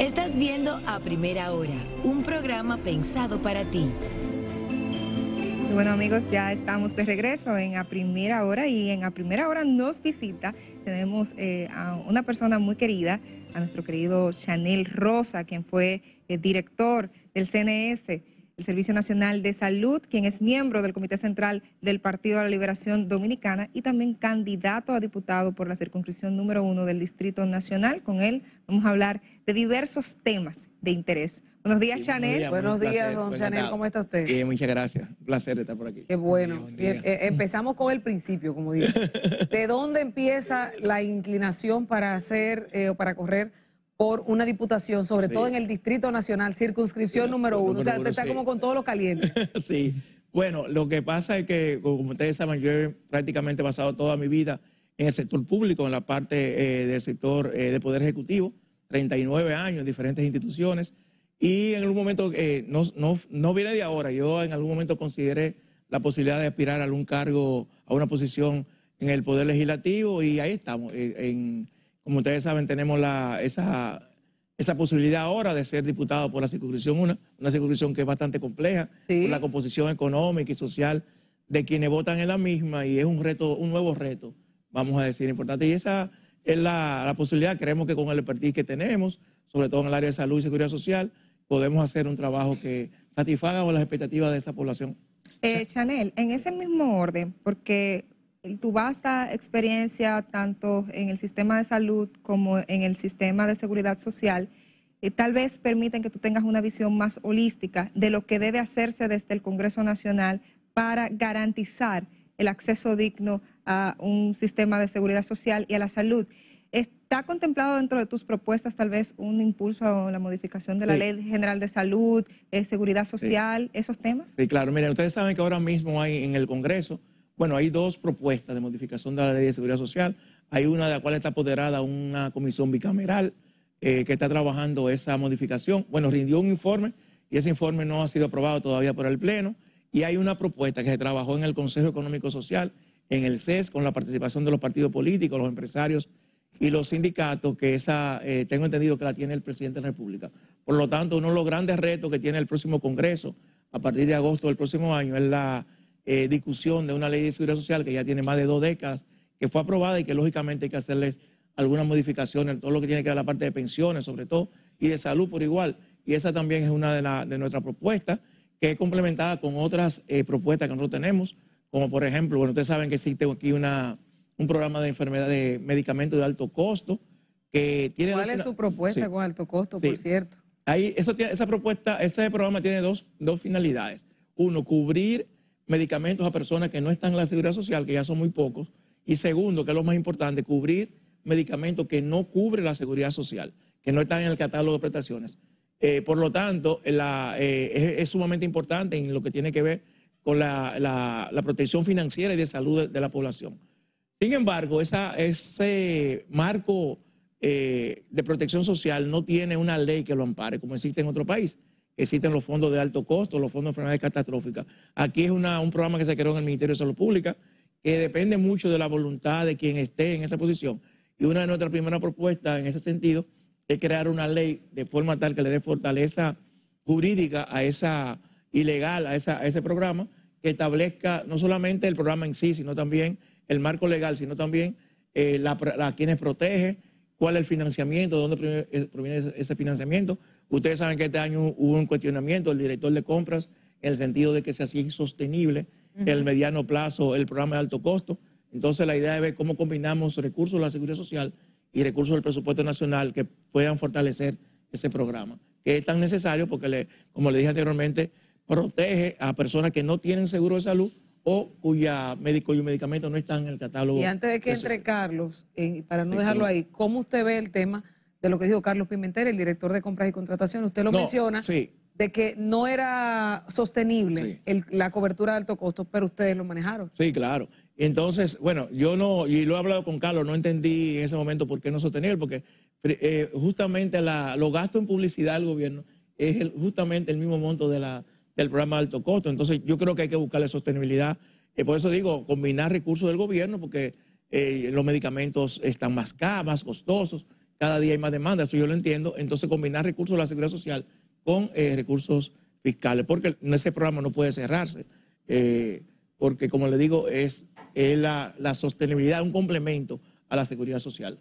Estás viendo A Primera Hora, un programa pensado para ti. Bueno, amigos, ya estamos de regreso en A Primera Hora y en A Primera Hora nos visita. Tenemos a una persona muy querida, a nuestro querido Chanel Rosa, quien fue director del CNS, el Servicio Nacional de Salud, quien es miembro del Comité Central del Partido de la Liberación Dominicana y también candidato a diputado por la circunscripción número 1 del Distrito Nacional. Con él vamos a hablar de diversos temas de interés. Buenos días, Chanel. Buenos días, don Chanel. ¿Cómo está usted? Muchas gracias. Un placer estar por aquí. Qué bueno. Empezamos con el principio, como dice. ¿De dónde empieza la inclinación para hacer o para correr por una diputación, sobre todo en el Distrito Nacional, circunscripción número 1? O sea, usted está como con todo lo caliente. Sí. Bueno, lo que pasa es que, como ustedes saben, yo he prácticamente basado toda mi vida en el sector público, en la parte del sector de Poder Ejecutivo, 39 años en diferentes instituciones. Y en algún momento, no viene de ahora, yo en algún momento consideré la posibilidad de aspirar a algún cargo, a una posición en el Poder Legislativo y ahí estamos. Como ustedes saben, tenemos esa posibilidad ahora de ser diputado por la circunscripción 1, una circunscripción que es bastante compleja, ¿Sí? Por la composición económica y social de quienes votan en la misma y es un reto, un nuevo reto, vamos a decir, importante. Y esa es la posibilidad. Creemos que con el expertise que tenemos, sobre todo en el área de salud y seguridad social, podemos hacer un trabajo que satisfaga las expectativas de esa población. Chanel, en ese mismo orden, porque tu vasta experiencia tanto en el sistema de salud como en el sistema de seguridad social, tal vez permiten que tú tengas una visión más holística de lo que debe hacerse desde el Congreso Nacional para garantizar el acceso digno a un sistema de seguridad social y a la salud. ¿Está contemplado dentro de tus propuestas tal vez un impulso a la modificación de la Ley General de Salud, seguridad social, esos temas? Sí, claro. Miren, ustedes saben que ahora mismo hay en el Congreso, bueno, hay dos propuestas de modificación de la Ley de Seguridad Social. Hay una de la cual está apoderada una comisión bicameral que está trabajando esa modificación. Bueno, rindió un informe y ese informe no ha sido aprobado todavía por el Pleno. Y hay una propuesta que se trabajó en el Consejo Económico Social, en el CES, con la participación de los partidos políticos, los empresarios y los sindicatos, que tengo entendido que la tiene el presidente de la República. Por lo tanto, uno de los grandes retos que tiene el próximo Congreso, a partir de agosto del próximo año, es la discusión de una ley de seguridad social que ya tiene más de 2 décadas, que fue aprobada y que lógicamente hay que hacerles algunas modificaciones en todo lo que tiene que ver la parte de pensiones, sobre todo, y de salud por igual. Y esa también es una de nuestras propuestas, que es complementada con otras propuestas que nosotros tenemos, como por ejemplo, bueno, ustedes saben que existe aquí un programa de enfermedad de medicamentos de alto costo que tiene... ¿Cuál es su propuesta con alto costo, por cierto? Ese programa tiene dos finalidades. Uno, cubrir medicamentos a personas que no están en la seguridad social, que ya son muy pocos. Y segundo, que es lo más importante, cubrir medicamentos que no cubre la seguridad social, que no están en el catálogo de prestaciones. Por lo tanto, es sumamente importante en lo que tiene que ver con la protección financiera y de salud de la población. Sin embargo, ese marco de protección social no tiene una ley que lo ampare, como existe en otro país. Existen los fondos de alto costo, los fondos de enfermedades catastróficas. Aquí es un programa que se creó en el Ministerio de Salud Pública, que depende mucho de la voluntad de quien esté en esa posición. Y una de nuestras primeras propuestas en ese sentido es crear una ley de forma tal que le dé fortaleza jurídica a ese programa, que establezca no solamente el programa en sí, sino también el marco legal, sino también quienes protege, cuál es el financiamiento, de dónde proviene ese financiamiento. Ustedes saben que este año hubo un cuestionamiento del director de compras en el sentido de que se hacía insostenible en el mediano plazo el programa de alto costo. Entonces la idea es ver cómo combinamos recursos de la seguridad social y recursos del presupuesto nacional que puedan fortalecer ese programa, que es tan necesario porque, como le dije anteriormente, protege a personas que no tienen seguro de salud o cuyos medicamentos no están en el catálogo. Y antes de que entre Carlos, para no dejarlo ahí, ¿cómo usted ve el tema de lo que dijo Carlos Pimentel, el director de compras y contratación? Usted lo menciona, de que no era sostenible la cobertura de alto costo, pero ustedes lo manejaron. Sí, claro. Entonces, bueno, yo no, y lo he hablado con Carlos, no entendí en ese momento por qué no sostenible, porque justamente los gastos en publicidad del gobierno es justamente el mismo monto del programa de alto costo. Entonces, yo creo que hay que buscarle sostenibilidad. Por eso digo, combinar recursos del gobierno, porque los medicamentos están más costosos, cada día hay más demanda, eso yo lo entiendo. Entonces, combinar recursos de la Seguridad Social con recursos fiscales, porque ese programa no puede cerrarse, porque, como le digo, es la sostenibilidad, un complemento a la Seguridad Social.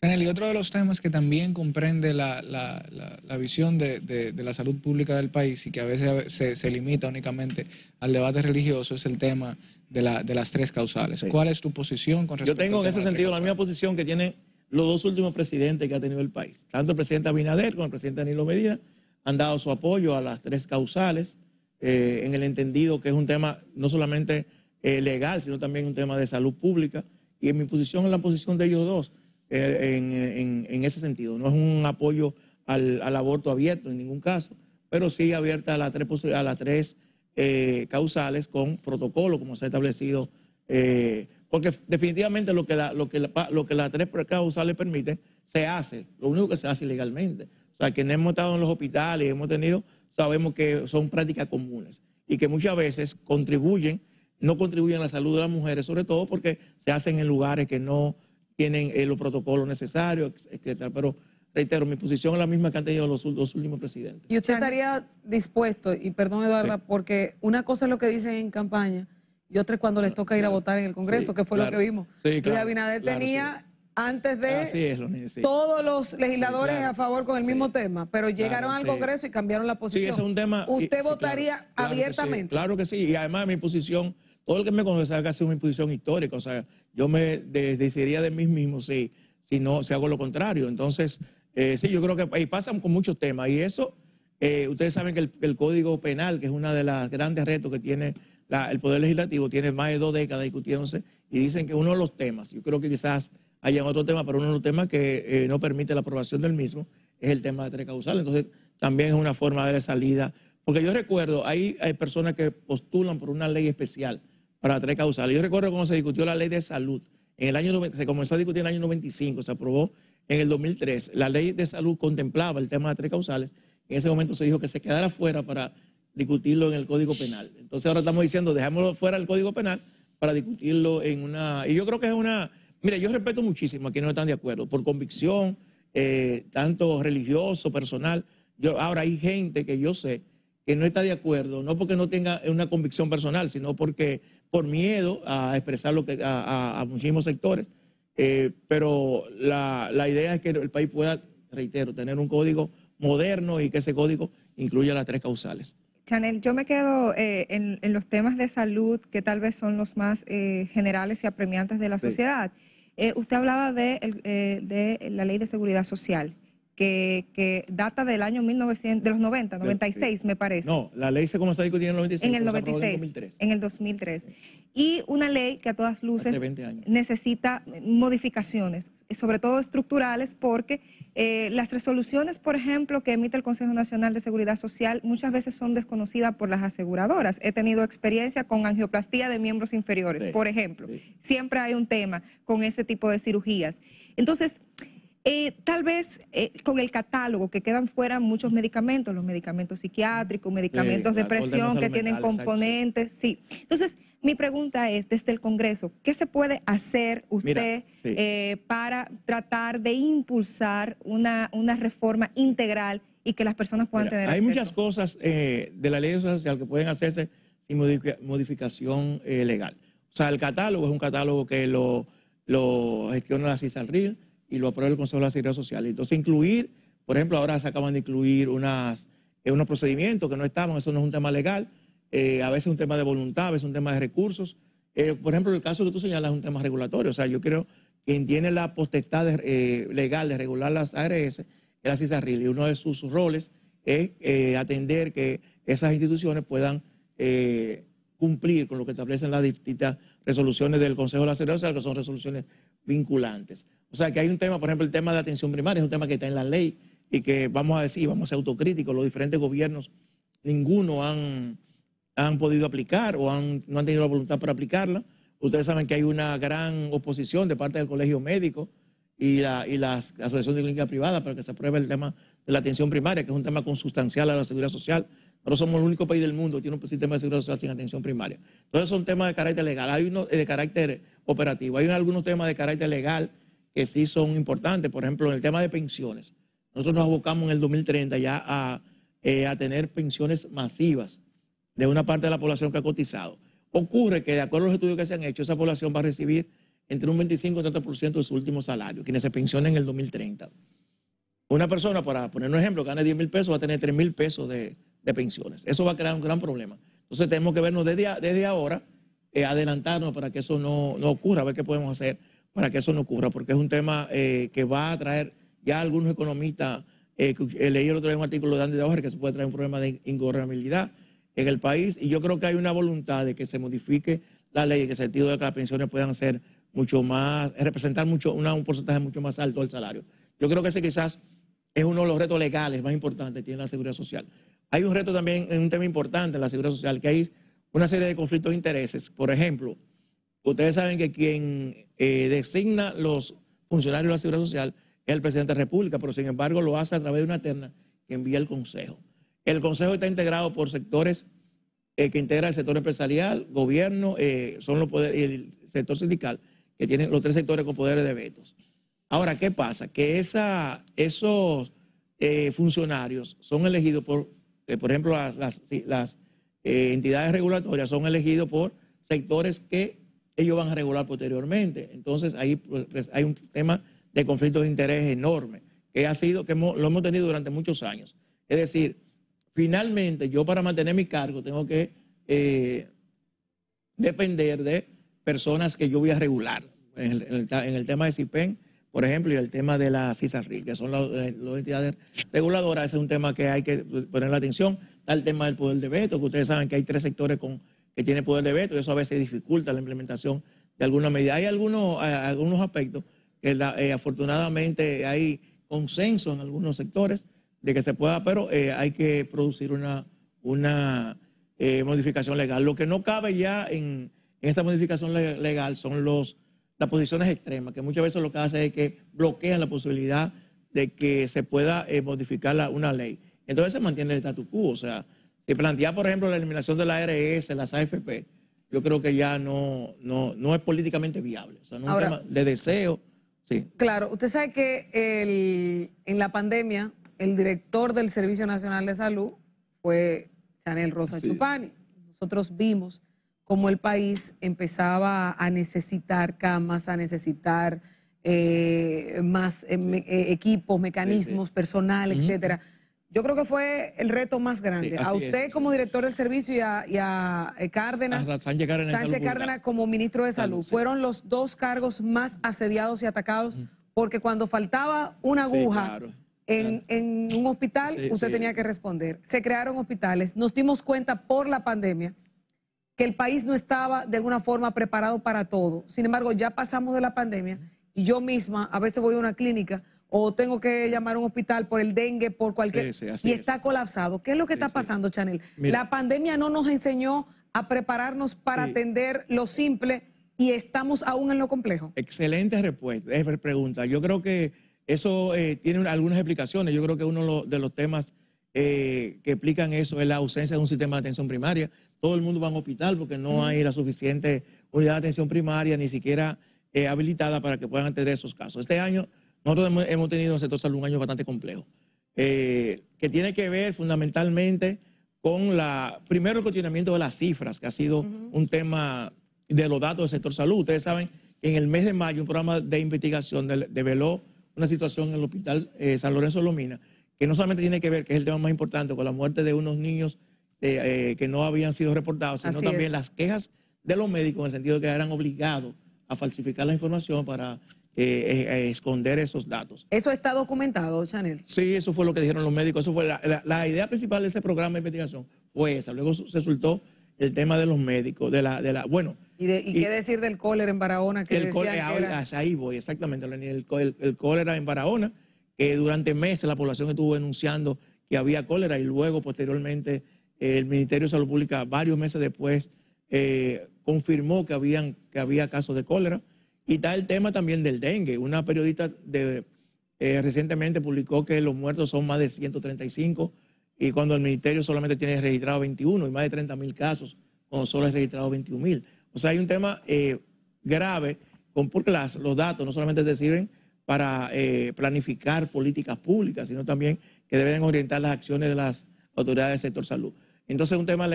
Chanel, y otro de los temas que también comprende la visión de la salud pública del país y que a veces se limita únicamente al debate religioso es el tema de las tres causales. Sí. ¿Cuál es tu posición con respecto a Yo tengo en ese sentido la misma posición que tienen los dos últimos presidentes que ha tenido el país. Tanto el presidente Abinader como el presidente Danilo Medina han dado su apoyo a las tres causales en el entendido que es un tema no solamente legal, sino también un tema de salud pública. Y en mi posición es la posición de ellos dos. En ese sentido. No es un apoyo al aborto abierto en ningún caso, pero sí abierta a las tres causales con protocolo, como se ha establecido, porque definitivamente lo que las tres causales permiten, se hace, lo único que se hace ilegalmente. O sea, quienes hemos estado en los hospitales y hemos tenido, sabemos que son prácticas comunes y que muchas veces no contribuyen a la salud de las mujeres, sobre todo porque se hacen en lugares que no tienen los protocolos necesarios, etcétera. Pero reitero, mi posición es la misma que han tenido los dos últimos presidentes. ¿Y usted estaría dispuesto, y perdón Eduarda, sí, porque una cosa es lo que dicen en campaña y otra es cuando les toca ir a votar en el Congreso, sí, que fue lo que vimos? Sí, claro, Luis Abinader tenía, antes de todos los legisladores a favor con el mismo tema, pero llegaron al Congreso y cambiaron la posición. Sí, ese es un tema. ¿Usted votaría abiertamente? Claro que sí, y además mi posición, todo el que me conoce sabe que ha sido mi posición histórica, o sea, yo me decidiría de mí mismo si hago lo contrario. Entonces, sí, yo creo que ahí pasan con muchos temas y eso, ustedes saben que el Código Penal, que es uno de los grandes retos que tiene el Poder Legislativo, tiene más de 2 décadas discutiéndose y dicen que uno de los temas, yo creo que quizás haya otro tema, pero uno de los temas que no permite la aprobación del mismo es el tema de tres causales. Entonces, también es una forma de salida, porque yo recuerdo, hay personas que postulan por una ley especial para tres causales. Yo recuerdo cuando se discutió la ley de salud, se comenzó a discutir en el año 95, se aprobó en el 2003. La ley de salud contemplaba el tema de tres causales. En ese momento se dijo que se quedara fuera para discutirlo en el Código Penal. Entonces ahora estamos diciendo, dejámoslo fuera del Código Penal para discutirlo en una... Y yo creo que es una... Mire, yo respeto muchísimo a quienes no están de acuerdo, por convicción, tanto religioso, personal. Ahora hay gente que yo sé que no está de acuerdo, no porque no tenga una convicción personal, sino porque por miedo a expresar a muchísimos sectores. Pero la idea es que el país pueda, reitero, tener un código moderno y que ese código incluya las tres causales. Chanel, yo me quedo en los temas de salud que tal vez son los más generales y apremiantes de la sociedad. Usted hablaba de la Ley de Seguridad Social, que data del año 96, me parece. No, la ley se comenzó a discutir en el 96. En el 96, en el 2003. Y una ley que a todas luces necesita modificaciones, sobre todo estructurales, porque las resoluciones, por ejemplo, que emite el Consejo Nacional de Seguridad Social muchas veces son desconocidas por las aseguradoras. He tenido experiencia con angioplastía de miembros inferiores, por ejemplo. Siempre hay un tema con ese tipo de cirugías. Entonces, tal vez con el catálogo que quedan fuera muchos medicamentos, los medicamentos psiquiátricos, medicamentos de presión que tienen componentes. Sí. Entonces, mi pregunta es, desde el Congreso, ¿qué se puede hacer usted para tratar de impulsar una reforma integral y que las personas puedan tener acceso? Hay muchas cosas de la ley social que pueden hacerse sin modificación legal. O sea, el catálogo es un catálogo que lo gestiona la CISALRIL y lo aprueba el Consejo de la Seguridad Social. Entonces, incluir, por ejemplo, ahora se acaban de incluir unos procedimientos que no estaban, eso no es un tema legal, a veces es un tema de voluntad, a veces es un tema de recursos. Por ejemplo, el caso que tú señalas es un tema regulatorio. O sea, yo creo que quien tiene la potestad legal de regular las ARS es la CISALRIL y uno de sus roles es atender que esas instituciones puedan cumplir con lo que establecen las distintas resoluciones del Consejo de la Seguridad Social, que son resoluciones vinculantes. O sea, que hay un tema, por ejemplo, el tema de la atención primaria, es un tema que está en la ley y que vamos a decir, vamos a ser autocríticos, los diferentes gobiernos, ninguno han podido aplicar o no han tenido la voluntad para aplicarla. Ustedes saben que hay una gran oposición de parte del Colegio Médico y la Asociación de Clínica Privada para que se apruebe el tema de la atención primaria, que es un tema consustancial a la seguridad social. Nosotros somos el único país del mundo que tiene un sistema de seguridad social sin atención primaria. Entonces son temas de carácter legal, hay unos de carácter operativo, hay algunos temas de carácter legal que sí son importantes. Por ejemplo, en el tema de pensiones. Nosotros nos abocamos en el 2030 ya a tener pensiones masivas de una parte de la población que ha cotizado. Ocurre que, de acuerdo a los estudios que se han hecho, esa población va a recibir entre un 25 y un 30% de su último salario, quienes se pensionen en el 2030. Una persona, para poner un ejemplo, que gane 10 mil pesos, va a tener 3 mil pesos de pensiones. Eso va a crear un gran problema. Entonces tenemos que vernos desde ahora, adelantarnos para que eso no ocurra, a ver qué podemos hacer para que eso no ocurra, porque es un tema que va a traer, ya algunos economistas, leí el otro día un artículo de Andy Dauer que se puede traer un problema de ingobernabilidad en el país, y yo creo que hay una voluntad de que se modifique la ley en el sentido de que las pensiones puedan ser mucho más, representar un porcentaje mucho más alto del salario. Yo creo que ese quizás es uno de los retos legales más importantes que tiene la Seguridad Social. Hay un reto también, un tema importante en la Seguridad Social, que hay una serie de conflictos de intereses. Por ejemplo, ustedes saben que quien designa los funcionarios de la Seguridad Social es el presidente de la República, pero sin embargo lo hace a través de una terna que envía el Consejo. El Consejo está integrado por sectores que integra el sector empresarial, gobierno, son los poderes, y el sector sindical, que tienen los tres sectores con poderes de vetos. Ahora, ¿qué pasa? Que esos funcionarios son elegidos por ejemplo, las entidades regulatorias son elegidos por sectores que ellos van a regular posteriormente. Entonces, ahí pues, hay un tema de conflicto de interés enorme, que lo hemos tenido durante muchos años. Es decir, finalmente, yo para mantener mi cargo tengo que depender de personas que yo voy a regular. En el tema de CIPEN, por ejemplo, y el tema de la CISARRIL, que son las entidades reguladoras, ese es un tema que hay que poner la atención. Está el tema del poder de veto, que ustedes saben que hay tres sectores que tienen poder de veto, y eso a veces dificulta la implementación de alguna medida. Hay algunos aspectos que afortunadamente hay consenso en algunos sectores de que se pueda, pero hay que producir una modificación legal. Lo que no cabe ya en esta modificación legal son las posiciones extremas, que muchas veces lo que hace es que bloquean la posibilidad de que se pueda modificar una ley. Entonces se mantiene el status quo. O sea, si plantea, por ejemplo, la eliminación de la ARS, las AFP, yo creo que ya no es políticamente viable. O sea, no es un tema de deseo. Sí. Claro, usted sabe que en la pandemia el director del Servicio Nacional de Salud fue Chanel Rosa Chupani. Nosotros vimos cómo el país empezaba a necesitar camas, a necesitar más equipos, mecanismos, personal, etcétera. Yo creo que fue el reto más grande. A usted como director del servicio y a Cárdenas, Sánchez Cárdenas como ministro de Salud. Fueron los dos cargos más asediados y atacados, porque cuando faltaba una aguja en un hospital, usted tenía que responder. Se crearon hospitales. Nos dimos cuenta por la pandemia que el país no estaba de alguna forma preparado para todo. Sin embargo, ya pasamos de la pandemia y yo misma a veces voy a una clínica o tengo que llamar a un hospital por el dengue, por cualquier... y está colapsado. ¿Qué es lo que está pasando, Chanel? Mira, la pandemia no nos enseñó a prepararnos para atender lo simple y estamos aún en lo complejo. Excelente respuesta, pregunta. Yo creo que eso tiene algunas explicaciones. Yo creo que uno de los temas que explican eso es la ausencia de un sistema de atención primaria. Todo el mundo va a un hospital porque no hay la suficiente unidad de atención primaria, ni siquiera habilitada para que puedan atender esos casos. Este año nosotros hemos tenido en el sector salud un año bastante complejo, que tiene que ver fundamentalmente con primero el cuestionamiento de las cifras, que ha sido un tema de los datos del sector salud. Ustedes saben que en el mes de mayo un programa de investigación develó una situación en el hospital San Lorenzo Lomina, que no solamente tiene que ver, que es el tema más importante, con la muerte de unos niños que no habían sido reportados, sino también las quejas de los médicos en el sentido de que eran obligados a falsificar la información para esconder esos datos. ¿Eso está documentado, Chanel? Sí, eso fue lo que dijeron los médicos. Eso fue la idea principal de ese programa de investigación fue esa. Luego resultó el tema de los médicos, bueno. ¿Y qué decir del cólera en Barahona? Ahí voy, exactamente. El cólera en Barahona, que durante meses la población estuvo denunciando que había cólera y luego, posteriormente, el Ministerio de Salud Pública, varios meses después, confirmó que había casos de cólera. Y está el tema también del dengue. Una periodista recientemente publicó que los muertos son más de 135 y cuando el ministerio solamente tiene registrado 21 y más de 30.000 casos, cuando solo es registrado 21.000. O sea, hay un tema grave porque los datos no solamente te sirven para planificar políticas públicas, sino también que deben orientar las acciones de las autoridades del sector salud. Entonces, un tema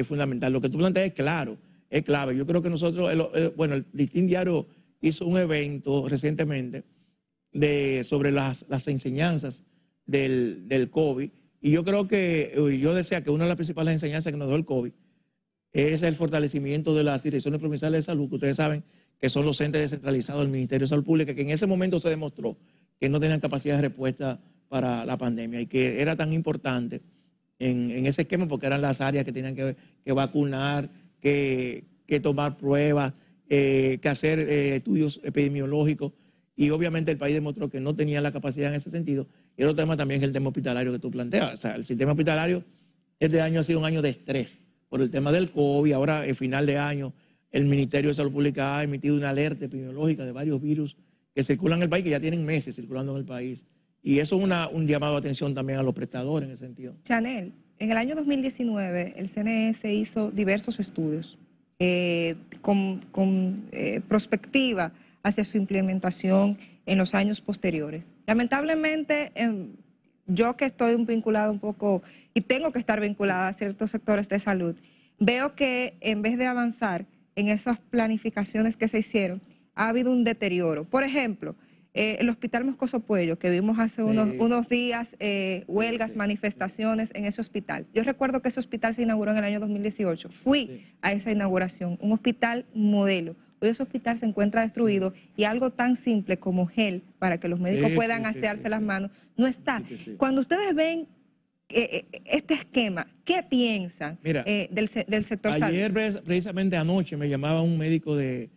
fundamental. Lo que tú planteas es claro, es clave. Yo creo que nosotros, bueno, el Listín Diario hizo un evento recientemente sobre las enseñanzas del COVID, y yo creo que, yo decía que una de las principales enseñanzas que nos dio el COVID es el fortalecimiento de las direcciones provinciales de salud, que ustedes saben que son los entes descentralizados del Ministerio de Salud Pública, que en ese momento se demostró que no tenían capacidad de respuesta para la pandemia y que era tan importante en ese esquema porque eran las áreas que tenían que vacunar, que tomar pruebas, que hacer estudios epidemiológicos, y obviamente el país demostró que no tenía la capacidad en ese sentido. Y otro tema también es el tema hospitalario que tú planteas. O sea, el sistema hospitalario este año ha sido un año de estrés por el tema del COVID. Ahora, el final de año, el Ministerio de Salud Pública ha emitido una alerta epidemiológica de varios virus que circulan en el país, que ya tienen meses circulando en el país. Y eso es un llamado de atención también a los prestadores en ese sentido. Chanel, en el año 2019 el CNS hizo diversos estudios con prospectiva hacia su implementación en los años posteriores. Lamentablemente, yo que estoy vinculada un poco y tengo que estar vinculada a ciertos sectores de salud, veo que en vez de avanzar en esas planificaciones que se hicieron, ha habido un deterioro. Por ejemplo, el Hospital Moscoso Puello, que vimos hace unos días huelgas, manifestaciones en ese hospital. Yo recuerdo que ese hospital se inauguró en el año 2018. Fui a esa inauguración, un hospital modelo. Hoy ese hospital se encuentra destruido y algo tan simple como gel para que los médicos puedan asearse las manos no está. Cuando ustedes ven este esquema, ¿qué piensan del sector salud? Ayer, precisamente anoche, me llamaba un médico de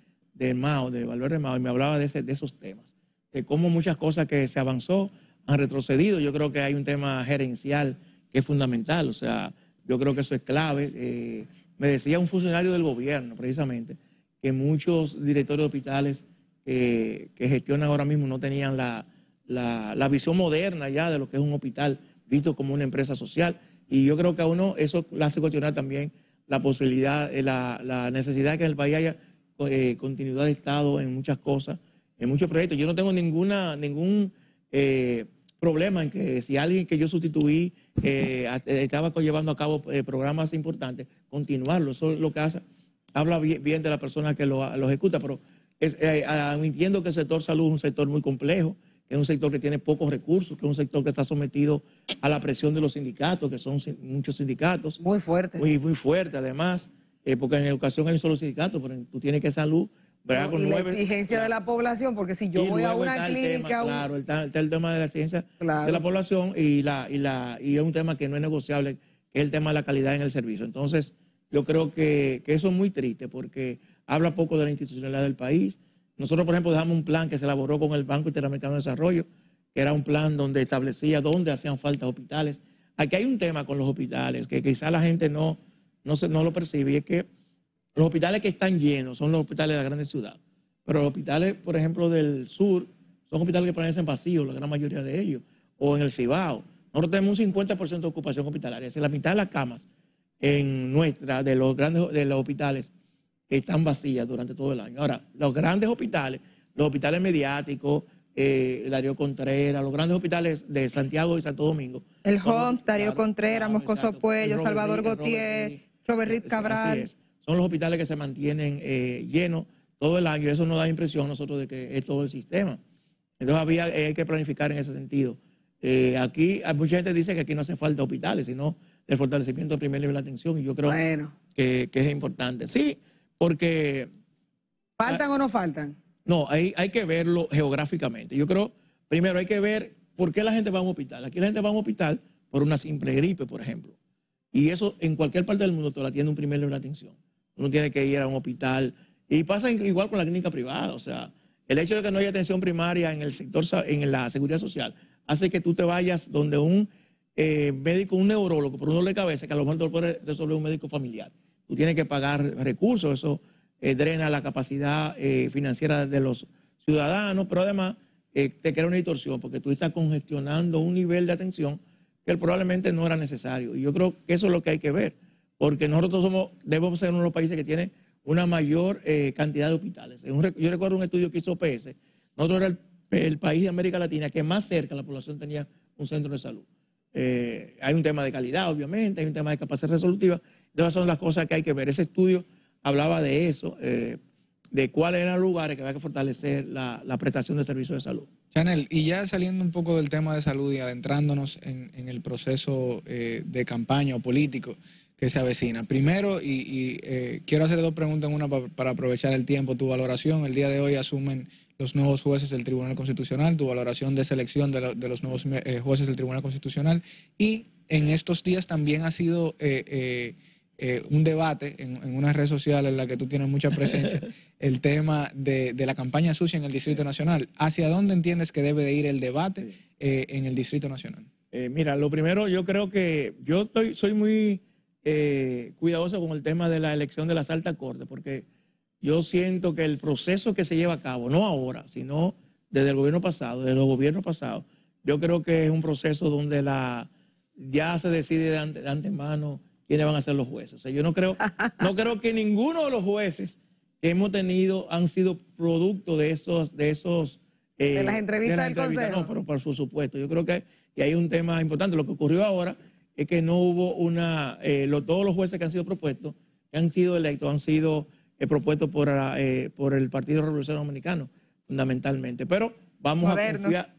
Mao, de Valverde Mao, y me hablaba de esos temas, de cómo muchas cosas que se avanzó han retrocedido. Yo creo que hay un tema gerencial que es fundamental, o sea, yo creo que eso es clave. Me decía un funcionario del gobierno, precisamente, que muchos directores de hospitales que gestionan ahora mismo no tenían la visión moderna ya de lo que es un hospital visto como una empresa social. Y yo creo que a uno eso le hace cuestionar también la posibilidad, la necesidad de que en el país haya continuidad de Estado en muchas cosas, en muchos proyectos. Yo no tengo ningún problema en que si alguien que yo sustituí estaba llevando a cabo programas importantes, continuarlo. Eso es lo que hace. Habla bien de la persona que lo ejecuta, pero admitiendo que el sector salud es un sector muy complejo, que es un sector que tiene pocos recursos, que es un sector que está sometido a la presión de los sindicatos, que son muchos sindicatos. Muy fuerte. Muy fuerte, además, porque en educación hay un solo sindicato, pero tú tienes que salud. No, y la exigencia de la población, porque si yo voy a una clínica... Claro, está el tema de la exigencia de la población y es un tema que no es negociable, que es el tema de la calidad en el servicio. Entonces, yo creo que eso es muy triste porque habla poco de la institucionalidad del país. Nosotros, por ejemplo, dejamos un plan que se elaboró con el Banco Interamericano de Desarrollo, que era un plan donde establecía dónde hacían falta hospitales. Aquí hay un tema con los hospitales que quizá la gente no lo percibe, y es que los hospitales que están llenos son los hospitales de las grandes ciudades. Pero los hospitales, por ejemplo, del sur, son hospitales que permanecen vacíos, la gran mayoría de ellos, o en el Cibao. Nosotros tenemos un 50% de ocupación hospitalaria, es decir, la mitad de las camas de los hospitales están vacías durante todo el año. Ahora, los grandes hospitales, los hospitales mediáticos, Darío Contreras, los grandes hospitales de Santiago y Santo Domingo. El Homs, Darío Contreras, Moscoso Puello, Salvador Gautier, Robert Reed Cabral. Son los hospitales que se mantienen llenos todo el año, y eso nos da impresión a nosotros de que es todo el sistema. Entonces hay que planificar en ese sentido. Aquí mucha gente dice que aquí no hace falta hospitales, sino el fortalecimiento del primer nivel de atención, y yo creo que es importante. Sí, porque... ¿Faltan o no faltan? No, hay que verlo geográficamente. Yo creo, primero hay que ver por qué la gente va a un hospital. Aquí la gente va a un hospital por una simple gripe, por ejemplo. Y eso en cualquier parte del mundo te la tiene un primer nivel de atención. Uno tiene que ir a un hospital. Y pasa igual con la clínica privada. O sea, el hecho de que no haya atención primaria en el sector, en la seguridad social, hace que tú te vayas donde un médico, un neurólogo, por un dolor de cabeza, que a lo mejor te lo puede resolver un médico familiar. Tú tienes que pagar recursos, eso drena la capacidad financiera de los ciudadanos, pero además te crea una distorsión porque tú estás congestionando un nivel de atención que probablemente no era necesario. Y yo creo que eso es lo que hay que ver, porque nosotros debemos ser uno de los países que tiene una mayor cantidad de hospitales. Yo recuerdo un estudio que hizo OPS, nosotros era el país de América Latina que más cerca la población tenía un centro de salud. Hay un tema de calidad, obviamente, hay un tema de capacidad resolutiva. Esas son las cosas que hay que ver. Ese estudio hablaba de eso, de cuáles eran los lugares que había que fortalecer la prestación de servicios de salud. Chanel, y ya saliendo un poco del tema de salud y adentrándonos en el proceso de campaña o político que se avecina. Primero, quiero hacer dos preguntas en una para aprovechar el tiempo. Tu valoración, el día de hoy asumen los nuevos jueces del Tribunal Constitucional, tu valoración de selección de los nuevos jueces del Tribunal Constitucional, y en estos días también ha sido un debate en una red social en la que tú tienes mucha presencia, el tema de la campaña sucia en el Distrito Nacional. ¿Hacia dónde entiendes que debe de ir el debate en el Distrito Nacional? Mira, lo primero, yo creo que yo soy muy cuidadoso con el tema de la elección de las altas cortes, porque yo siento que el proceso que se lleva a cabo, no ahora, sino desde el gobierno pasado, desde los gobiernos pasados, yo creo que es un proceso donde ya se decide de antemano quiénes van a ser los jueces. O sea, yo no creo que ninguno de los jueces que hemos tenido han sido producto de las entrevistas del Consejo. No, pero por supuesto. Yo creo que hay un tema importante. Lo que ocurrió ahora es que no hubo todos los jueces que han sido propuestos, que han sido electos, han sido propuestos por el Partido Revolucionario Dominicano, fundamentalmente. Pero vamos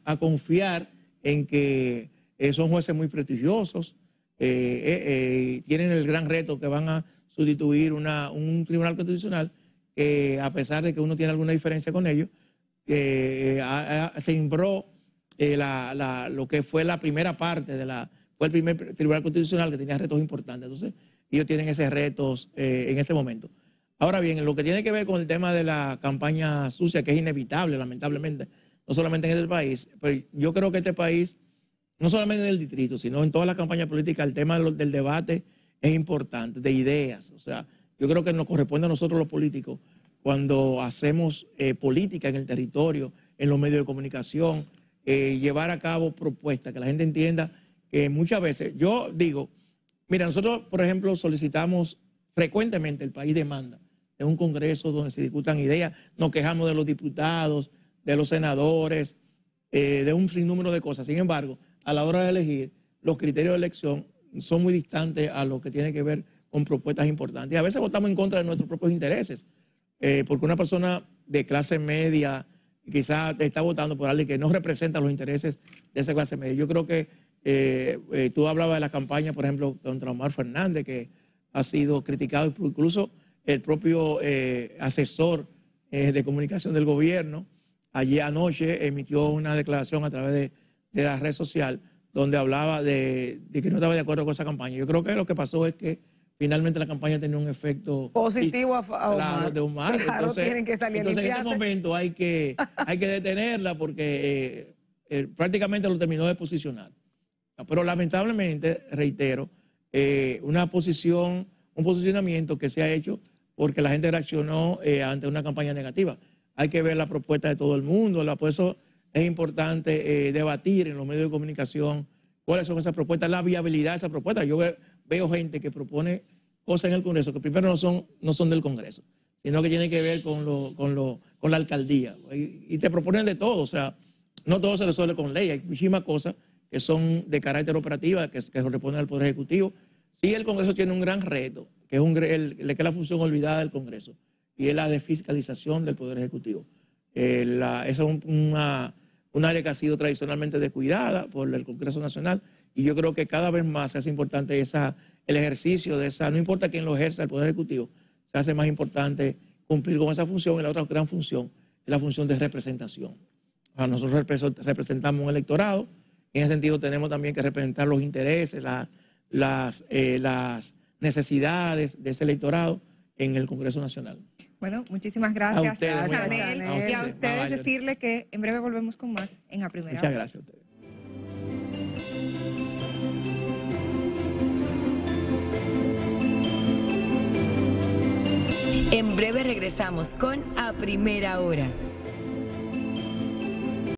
a confiar en que son jueces muy prestigiosos, tienen el gran reto que van a sustituir un tribunal constitucional que, a pesar de que uno tiene alguna diferencia con ellos, sembró lo que fue la primera parte fue el primer tribunal constitucional que tenía retos importantes. Entonces, ellos tienen esos retos en ese momento. Ahora bien, en lo que tiene que ver con el tema de la campaña sucia, que es inevitable, lamentablemente, no solamente en este país, pues yo creo que este país, no solamente en el distrito, sino en toda la campaña política, el tema del debate es importante, de ideas. O sea, yo creo que nos corresponde a nosotros los políticos, cuando hacemos política en el territorio, en los medios de comunicación, llevar a cabo propuestas, que la gente entienda que muchas veces, yo digo, mira, nosotros, por ejemplo, solicitamos frecuentemente, el país demanda de un congreso donde se discutan ideas, nos quejamos de los diputados, de los senadores, de un sinnúmero de cosas. Sin embargo, a la hora de elegir, los criterios de elección son muy distantes a lo que tiene que ver con propuestas importantes. Y a veces votamos en contra de nuestros propios intereses, porque una persona de clase media quizás está votando por alguien que no representa los intereses de esa clase media. Yo creo que tú hablabas de la campaña, por ejemplo, contra Omar Fernández, que ha sido criticado, incluso el propio asesor de comunicación del gobierno, allí anoche emitió una declaración a través de la red social donde hablaba de que no estaba de acuerdo con esa campaña. Yo creo que lo que pasó es que finalmente la campaña tenía un efecto positivo a Omar. Claro, de Omar. Claro, entonces, tienen que salir entonces en este momento hay que detenerla porque prácticamente lo terminó de posicionar. Pero lamentablemente, reitero, un posicionamiento que se ha hecho porque la gente reaccionó ante una campaña negativa. Hay que ver la propuesta de todo el mundo, por eso es importante debatir en los medios de comunicación cuáles son esas propuestas, la viabilidad de esas propuestas. Yo veo gente que propone cosas en el Congreso que primero no son del Congreso, sino que tienen que ver con la alcaldía. Y te proponen de todo, o sea, no todo se resuelve con ley, hay muchísimas cosas que son de carácter operativo, que corresponden al Poder Ejecutivo. Sí, el Congreso tiene un gran reto, que es la función olvidada del Congreso, y es la de fiscalización del Poder Ejecutivo. Esa es un área que ha sido tradicionalmente descuidada por el Congreso Nacional, y yo creo que cada vez más se hace importante el ejercicio de esa, no importa quién lo ejerza, el Poder Ejecutivo, se hace más importante cumplir con esa función, y la otra gran función es la función de representación. O sea, nosotros representamos un electorado, en ese sentido tenemos también que representar los intereses, las necesidades de ese electorado en el Congreso Nacional. Bueno, muchísimas gracias, a ustedes, Chanel, y a ustedes decirle que en breve volvemos con más en A Primera Hora. Muchas gracias a ustedes. En breve regresamos con A Primera Hora.